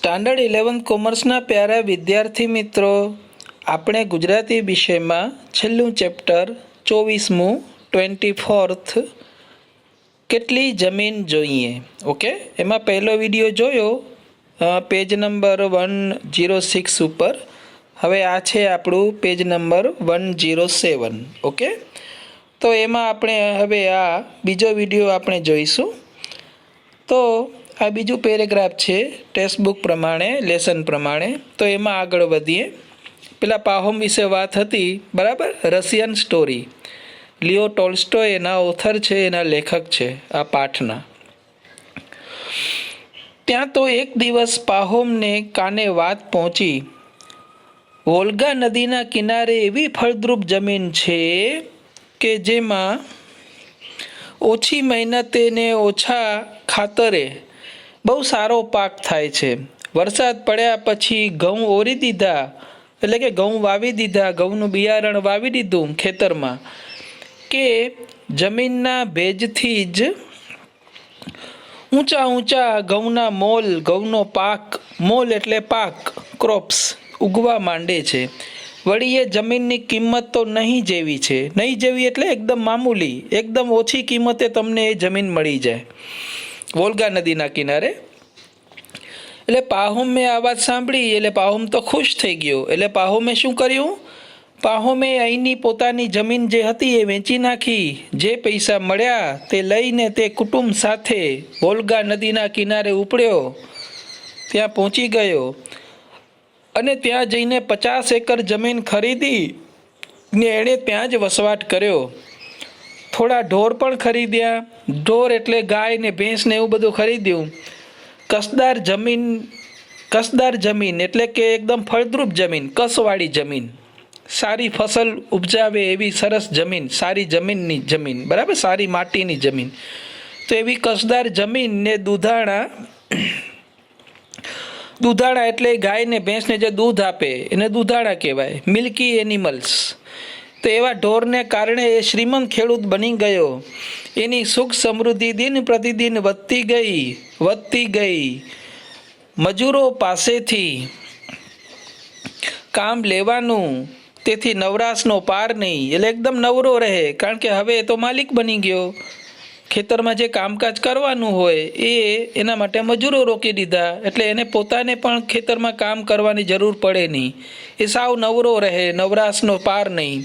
Standard 11th કોમર્સના પ્યારા વિદ્યાર્થી મિત્રો, આપણે ગુજરાતી વિષયમાં છેલ્લું ચેપ્ટર 24મું 24th કેટલી જમીન જોઈએ. ઓકે, એમાં પહેલો વિડીયો જોયો પેજ નંબર 106 ઉપર. હવે આ છે આપણું પેજ નંબર 107. ઓકે, તો એમાં આપણે હવે આ બીજો વિડીયો આપણે જોઈશું. તો આ બીજું પેરેગ્રાફ છે ટેક્સ્ટ બુક પ્રમાણે, લેસન પ્રમાણે. તો એમાં આગળ વધીએ. પેલા પાહોમ વિશે વાત હતી, બરાબર. રશિયન સ્ટોરી, લિયો ટોલ્સ્ટોય એના ઓથર છે, એના લેખક છે આ પાઠના. ત્યાં તો એક દિવસ પાહોમને કાને વાત પહોંચી, વોલ્ગા નદીના કિનારે એવી ફળદ્રુપ જમીન છે કે જેમાં ઓછી મહેનતે ને ઓછા ખાતરે બહુ સારો પાક થાય છે. વરસાદ પડ્યા પછી ઘઉં ઓરી દીધા, એટલે કે ઘઉં વાવી દીધા, ઘઉંનું બિયારણ વાવી દીધું ખેતરમાં, કે જમીનના ભેજથી જ ઊંચા ઊંચા ઘઉંના મોલ, ઘઉંનો પાક, મોલ એટલે પાક, ક્રોપ્સ ઉગવા માંડે છે. વળી એ જમીનની કિંમત તો નહીં જેવી છે. નહીં જેવી એટલે એકદમ મામૂલી, એકદમ ઓછી કિંમતે તમને એ જમીન મળી જાય વોલ્ગા નદીના કિનારે. એટલે પાહોમે આ વાત સાંભળી એટલે પાહોમ તો ખુશ થઈ ગયો. એટલે પાહોમે શું કર્યું? પાહોમે અહીંની પોતાની જમીન જે હતી એ વેચી નાખી. જે પૈસા મળ્યા તે લઈને તે કુટુંબ સાથે વોલ્ગા નદીના કિનારે ઉપડ્યો, ત્યાં પહોંચી ગયો અને ત્યાં જઈને 50 એકર જમીન ખરીદી ને એણે ત્યાં જ વસવાટ કર્યો. થોડા ઢોર પણ ખરીદ્યા. ઢોર એટલે ગાય ને ભેંસ ને એવું બધું ખરીદ્યું. કસદાર જમીન એટલે કે એકદમ ફળદ્રુપ જમીન, કસવાળી જમીન, સારી ફસલ ઉપજાવે એવી સરસ જમીન, સારી જમીનની જમીન, બરાબર, સારી માટીની જમીન. તો એવી કસદાર જમીન ને દૂધાણા એટલે ગાય ને ભેંસને જે દૂધ આપે એને દૂધાણા કહેવાય, મિલ્કી એનિમલ્સ. તો એવા ઢોરને કારણે એ શ્રીમંત ખેડૂત બની ગયો. એની સુખ સમૃદ્ધિ દિન પ્રતિદિન વધતી ગઈ. મજૂરો પાસેથી કામ લેવાનું, તેથી નવરાશનો પાર નહીં. એટલે એકદમ નવરો રહે, કારણ કે હવે એ તો માલિક બની ગયો. ખેતરમાં જે કામકાજ કરવાનું હોય એના માટે મજૂરો રોકી દીધા, એટલે એને પોતાને પણ ખેતરમાં કામ કરવાની જરૂર પડે નહીં. એ સાવ નવરો રહે, નવરાશનો પાર નહીં.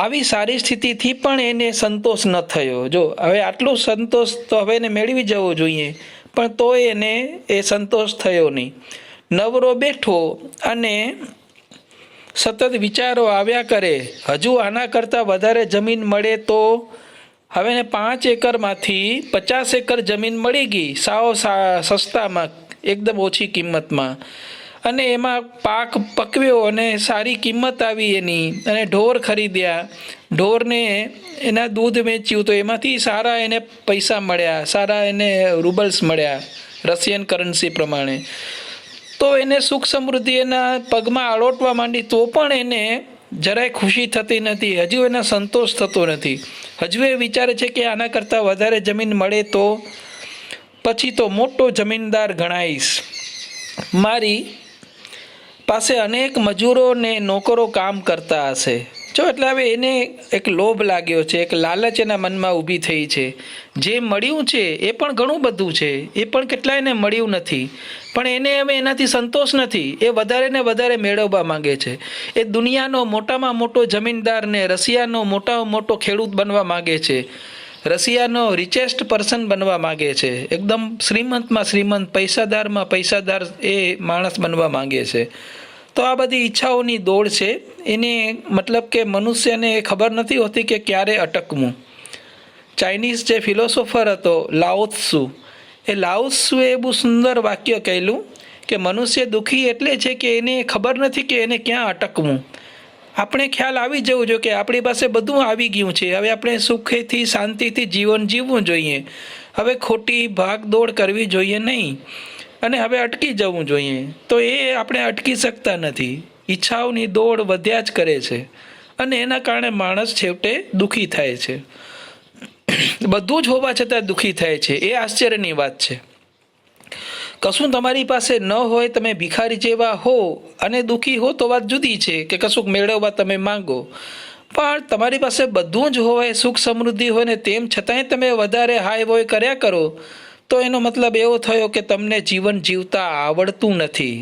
આવી સારી સ્થિતિથી પણ એને સંતોષ ન થયો. જો હવે આટલો સંતોષ તો હવે એને મેળવી જવો જોઈએ, પણ તોય એને એ સંતોષ થયો નહીં. નવરો બેઠો અને સતત વિચારો આવ્યા કરે, હજુ આના કરતાં વધારે જમીન મળે તો. હવે ને 5 એકરમાંથી 50 એકર જમીન મળી ગઈ, સાવ સસ્તામાં, એકદમ ઓછી કિંમતમાં. અને એમાં પાક પકવ્યો અને સારી કિંમત આવી એની, અને ઢોર ખરીદ્યા. ઢોરને એના દૂધ વેચ્યું તો એમાંથી સારા એને પૈસા મળ્યા, સારા એને રૂબલ્સ મળ્યા રશિયન કરન્સી પ્રમાણે. તો એને સુખ સમૃદ્ધિ એના પગમાં આળોટવા માંડી, તો પણ એને જરાય ખુશી થતી નથી. હજુ એને સંતોષ થતો નથી. હજુ એ વિચારે છે કે આના કરતાં વધારે જમીન મળે તો પછી તો મોટો જમીનદાર ગણાઈશ. મારી પાસે અનેક મજૂરો ને નોકરો કામ કરતા હશે. જો એટલે હવે એને એક લોભ લાગ્યો છે, એક લાલચ એના મનમાં ઊભી થઈ છે. જે મળ્યું છે એ પણ ઘણું બધું છે, એ પણ કેટલાયને મળ્યું નથી, પણ એને હવે એનાથી સંતોષ નથી. એ વધારે ને વધારે મેળવવા માંગે છે. એ દુનિયાનો મોટામાં મોટો જમીનદાર ને રશિયાનો મોટામાં મોટો ખેડૂત બનવા માંગે છે. રશિયાનો રિચેસ્ટ પર્સન બનવા માંગે છે. એકદમ શ્રીમંતમાં શ્રીમંત, પૈસાદારમાં પૈસાદાર એ માણસ બનવા માંગે છે. તો આ બધી ઈચ્છાઓની દોડ છે. એને મતલબ કે મનુષ્યને ખબર નથી હોતી કે ક્યારે અટકવું. ચાઇનીઝ જે ફિલોસોફર હતો લાઓત્સુ, એ લાઓત્સુએ એવું સુંદર વાક્ય કહેલું કે મનુષ્ય દુઃખી એટલે છે કે એને ખબર નથી કે એને ક્યાં અટકવું. આપણે ખ્યાલ આવી જવું જોઈએ કે આપણી પાસે બધું આવી ગયું છે, હવે આપણે સુખેથી શાંતિથી જીવન જીવવું જોઈએ. હવે ખોટી ભાગદોડ કરવી જોઈએ નહીં, અને હવે અટકી જવું જોઈએ. તો એ આપણે અટકી શકતા નથી. ઈચ્છાઓની દોડ વધ્યા જ કરે છે, અને એના કારણે માણસ છેવટે દુઃખી થાય છે. બધું જ હોવા છતાં દુઃખી થાય છે. એ આશ્ચર્યની વાત છે. કશું તમારી પાસે ન હોય, તમે ભિખારી જેવા હો અને દુઃખી હો તો વાત જુદી છે કે કશુંક મેળવવા તમે માંગો. પણ તમારી પાસે બધું જ હોય, સુખ સમૃદ્ધિ હોય ને તેમ છતાંય તમે વધારે હાય વોય કર્યા કરો તો એનો મતલબ એવો થયો કે તમને જીવન જીવતા આવડતું નથી.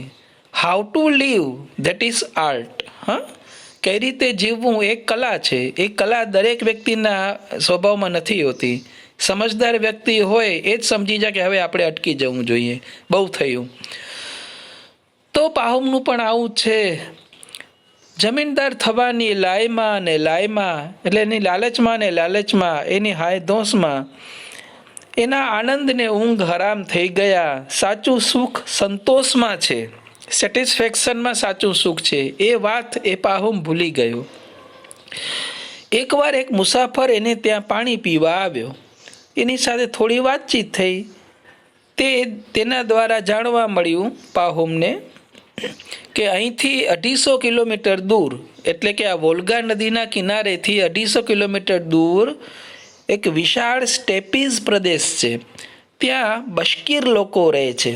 How to live, that is art. હા, કઈ રીતે જીવવું એક કલા છે. એ કલા દરેક વ્યક્તિના સ્વભાવમાં નથી હોતી. સમજદાર વ્યક્તિ હોય એ જ સમજી જાય કે હવે આપણે અટકી જવું જોઈએ, બહુ થયું. તો પાહુમનું પણ આવું છે. જમીનદાર થવાની લાયમાં ને લાયમાં, એટલે એની લાલચમાં ને લાલચમાં, એની હાયદોસમાં એના આનંદ ને ઊંઘ હરામ થઈ ગયા. સાચું સુખ સંતોષમાં છે, સેટિસ્ફેક્શનમાં સાચું સુખ છે. એ વાત એ પાહુમ ભૂલી ગયો. એકવાર એક મુસાફર એને ત્યાં પાણી પીવા આવ્યો. એની સાથે થોડી વાતચીત થઈ. તેના દ્વારા જાણવા મળ્યું પાહુમને કે અહીંથી 250 કિલોમીટર દૂર, એટલે કે આ વોલ્ગા નદીના કિનારેથી 250 કિલોમીટર દૂર એક વિશાળ સ્ટેપીઝ પ્રદેશ છે. ત્યાં બશ્કીર લોકો રહે છે,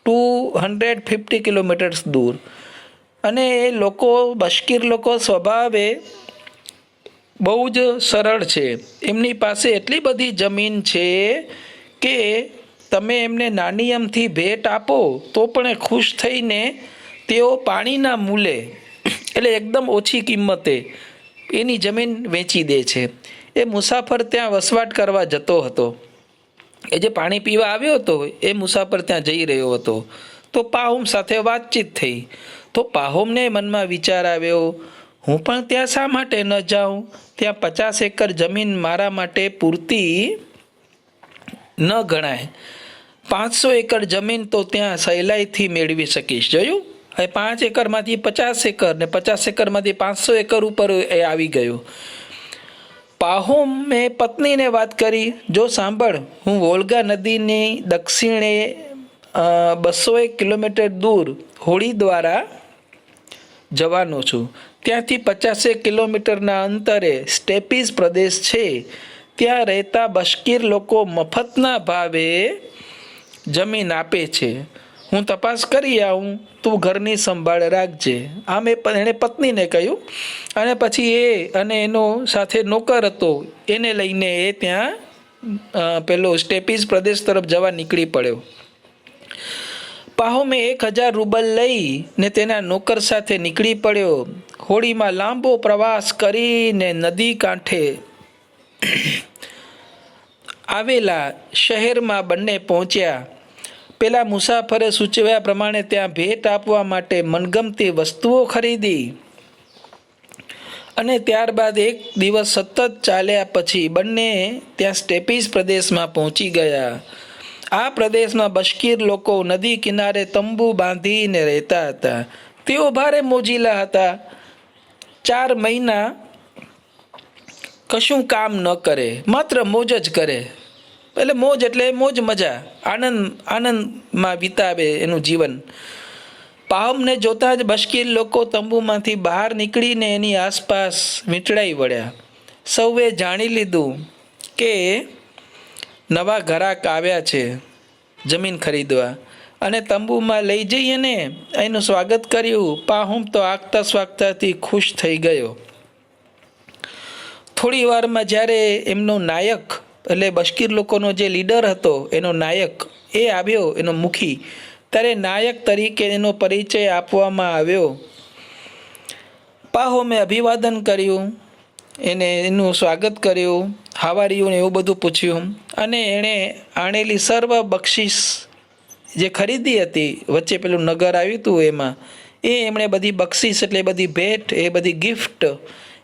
250 કિલોમીટર્સ દૂર. અને એ લોકો, બશ્કીર લોકો સ્વભાવે બહુ જ સરળ છે. એમની પાસે એટલી બધી જમીન છે કે તમે એમને નાની અમથી ભેટ આપો તો પણ એ ખુશ થઈને તેઓ પાણીના મૂલે, એટલે એકદમ ઓછી કિંમતે એની જમીન વેચી દે છે. એ મુસાફર ત્યાં વસવાટ કરવા જતો હતો. એ જે પાણી પીવા આવ્યો હતો એ મુસાફર ત્યાં જઈ રહ્યો હતો. તો પાહુમ સાથે વાતચીત થઈ. તો પાહુમને મનમાં વિચાર આવ્યો, હું પણ ત્યાં શા માટે ન જાઉં? ત્યાં 50 એકર જમીન મારા માટે પૂરતી ન ગણાય. 500 એકર જમીન તો ત્યાં સહેલાઈથી મેળવી શકીશ. જોયું, હવે 5 એકરમાંથી 50 એકર ને 50 એકરમાંથી 500 એકર ઉપર એ આવી ગયો. પાહુમે પત્નીને વાત કરી, જો સાંભળ, હું વોલ્ગા નદીની દક્ષિણે 201 કિલોમીટર દૂર હોડી દ્વારા જવાનો છું. ત્યાંથી 50 કિલોમીટરના અંતરે સ્ટેપીઝ પ્રદેશ છે. ત્યાં રહેતા બશ્કીર લોકો મફતના ભાવે જમીન આપે છે. હું તપાસ કરી આવું, તું ઘરની સંભાળ રાખજે. આમ એણે પત્નીને કહ્યું. અને પછી એ અને એનો સાથે નોકર હતો એને લઈને એ ત્યાં પેલો સ્ટેપીઝ પ્રદેશ તરફ જવા નીકળી પડ્યો. પાહુમે 1000 રૂબલ લઈ ને તેના નોકર સાથે નીકળી પડ્યો. હોડીમાં લાંબો પ્રવાસ કરીને નદી કાંઠે આવેલા શહેરમાં બંને પહોંચ્યા. પેલા મુસાફરે સૂચવ્યા પ્રમાણે ત્યાં ભેટ આપવા માટે મનગમતી વસ્તુઓ ખરીદી અને ત્યારબાદ એક દિવસ સતત ચાલ્યા પછી બંને ત્યાં સ્ટેપીઝ પ્રદેશમાં પહોંચી ગયા. આ પ્રદેશમાં બશ્કીર લોકો નદી કિનારે તંબુ બાંધીને રહેતા હતા. તેઓ ભારે મોજીલા હતા. 4 મહિના કશું કામ ન કરે, માત્ર મોજ જ કરે. એટલે મોજ એટલે મોજ મજા, આનંદમાં વિતાવે એનું જીવન. પાહુમને જોતા જ બશ્કીર લોકો તંબુમાંથી બહાર નીકળીને એની આસપાસ વીંટળાઈ વળ્યા. સૌએ જાણી લીધું કે નવા ઘરાક આવ્યા છે જમીન ખરીદવા, અને તંબુમાં લઈ જઈએ ને એનું સ્વાગત કર્યું. પાહુમ તો આગતા સ્વાગતાથી ખુશ થઈ ગયો. થોડી વારમાં જ્યારે એમનો નાયક, એટલે બશ્કીર લોકોનો જે લીડર હતો, એનો નાયક એ આવ્યો, એનો મુખી, ત્યારે નાયક તરીકે એનો પરિચય આપવામાં આવ્યો. પાહુમે અભિવાદન કર્યું, એનું સ્વાગત કર્યું, હાવાર્યું ને એવું બધું પૂછ્યું. અને એણે આણેલી સર્વ બક્ષિસ જે ખરીદી હતી, વચ્ચે પેલું નગર આવ્યું હતું એમાં, એ એમણે બધી બક્ષિસ એટલે બધી ભેટ, એ બધી ગિફ્ટ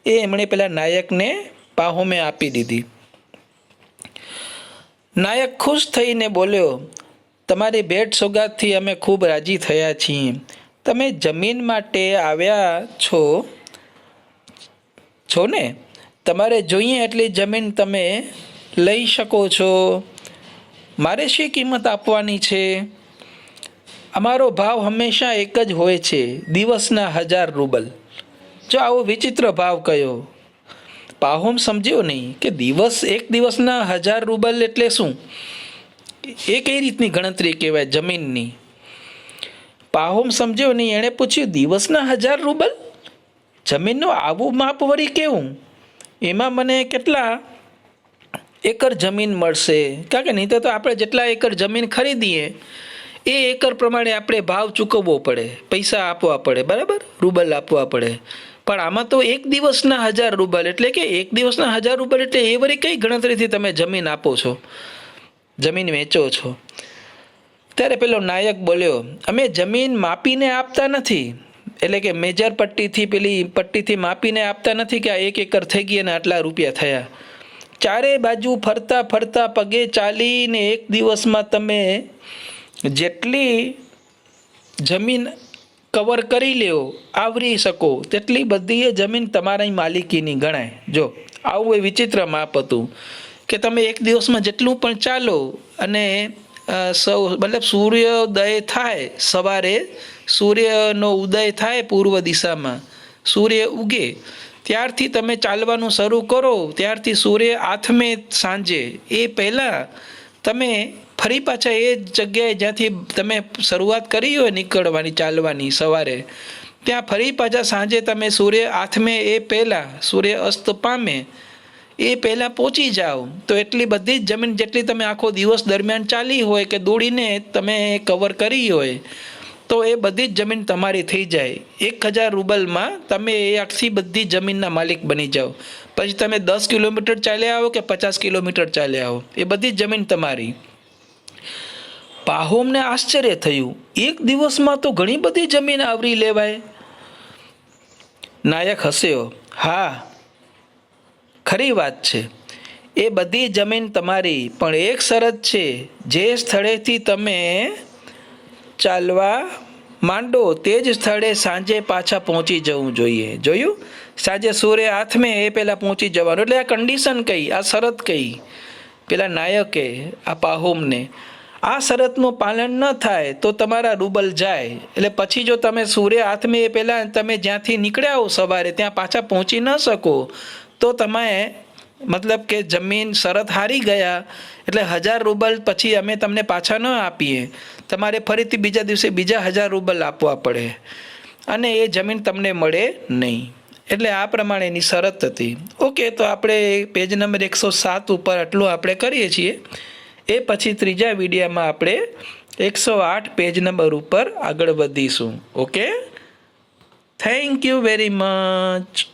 એ એમણે પેલા નાયકને પાહુમે આપી દીધી. નાયક ખુશ થઈને બોલ્યો, તમારી ભેટ સોગાદથી અમે ખૂબ રાજી થયા છીએ. તમે જમીન માટે આવ્યા છો ને? તમારે જોઈએ એટલી જમીન તમે લઈ શકો છો. મારે શી કિંમત આપવાની છે? અમારો ભાવ હંમેશા એક જ હોય છે, દિવસના 1000 રૂબલ. જો આવો વિચિત્ર ભાવ કયો. પાહુમ સમજ્યો નહીં કે એક દિવસના 1000 રૂબલ એટલે શું. એ કઈ રીતની ગણતરી કહેવાય જમીનની? પાહોમ સમજ્યો નહીં. એણે પૂછ્યું, દિવસના 1000 રૂબલ? જમીનનું આવું માપ વળી કેવું? એમાં મને કેટલા એકર જમીન મળશે? કારણ કે નહીં તો આપણે જેટલા એકર જમીન ખરીદીએ એ એકર પ્રમાણે આપણે ભાવ ચૂકવવો પડે, પૈસા આપવા પડે, બરાબર, રૂબલ આપવા પડે. પણ આમાં તો એક દિવસના 1000 રૂબલ, એટલે કે એક દિવસના 1000 રૂબલ એટલે એ વળી કઈ ગણતરીથી તમે જમીન આપો છો, જમીન વેચો છો? ત્યારે પેલો નાયક બોલ્યો, અમે જમીન માપીને આપતા નથી, એટલે કે મેજર પટ્ટીથી પેલી પટ્ટીથી માપીને આપતા નથી કે આ 1 એકર થઈ ગઈ અને આટલા રૂપિયા થયા. ચારે બાજુ ફરતા ફરતા પગે ચાલીને એક દિવસમાં તમે જેટલી જમીન કવર કરી લ્યો, આવરી શકો, તેટલી બધી એ જમીન તમારી માલિકીની ગણાય. જો આવું એ વિચિત્ર માપ હતું કે તમે એક દિવસમાં જેટલું પણ ચાલો અને મતલબ સૂર્યોદય થાય, સવારે સૂર્યનો ઉદય થાય પૂર્વ દિશામાં, સૂર્ય ઉગે ત્યારથી તમે ચાલવાનું શરૂ કરો, ત્યારથી સૂર્ય આથમે સાંજે, એ પહેલાં તમે ફરી પાછા એ જગ્યાએ જ્યાંથી તમે શરૂઆત કરી હોય નીકળવાની, ચાલવાની સવારે, ત્યાં ફરી પાછા સાંજે તમે સૂર્ય આથમે એ પહેલાં, સૂર્ય અસ્ત પામે એ પહેલાં પહોંચી જાઓ. તો એટલી બધી જ જમીન જેટલી તમે આખો દિવસ દરમિયાન ચાલી હોય કે દોડીને તમે કવર કરી હોય, તો એ બધી જ જમીન તમારી થઈ જાય. 1000 રૂબલમાં તમે એ આખી બધી જમીનના માલિક બની જાઓ. પછી તમે 10 કિલોમીટર ચાલ્યા આવો કે 50 કિલોમીટર ચાલ્યા આવો, એ બધી જ જમીન તમારી. પાહોમને આશ્ચર્ય થયું, એક દિવસમાં તો ઘણી બધી જમીન આવરી લેવાય. નાયક હસ્યો, હા ખરી વાત છે, એ બધી જમીન તમારી, પણ એક શરત છે, જે સ્થળેથી તમે ચાલવા માંડો તે જ સ્થળે સાંજે પાછા પહોંચી જવું જોઈએ. જોયું, સાંજે સૂર્ય આથમે એ પહેલાં પહોંચી જવાનું. એટલે આ કન્ડિશન કઈ, આ શરત કઈ પેલા નાયકે આ પાહોમને, આ શરતનું પાલન ન થાય તો તમારા રૂબલ જાય. એટલે પછી જો તમે સૂર્ય આથમે એ પહેલાં તમે જ્યાંથી નીકળ્યા હો સવારે ત્યાં પાછા પહોંચી ન શકો તો તમે મતલબ કે જમીન શરત હારી ગયા, એટલે 1000 રૂબલ પછી અમે તમને પાછા ન આપીએ, તમારે ફરીથી બીજા દિવસે બીજા 1000 રૂબલ આપવા પડે અને એ જમીન તમને મળે નહીં. એટલે આ પ્રમાણેની શરત હતી. ઓકે, તો આપણે પેજ નંબર 107 ઉપર આટલું આપણે કરીએ છીએ. એ પછી ત્રીજા વિડીયોમાં આપણે 108 પેજ નંબર ઉપર આગળ વધીશું. Okay, thank you very much.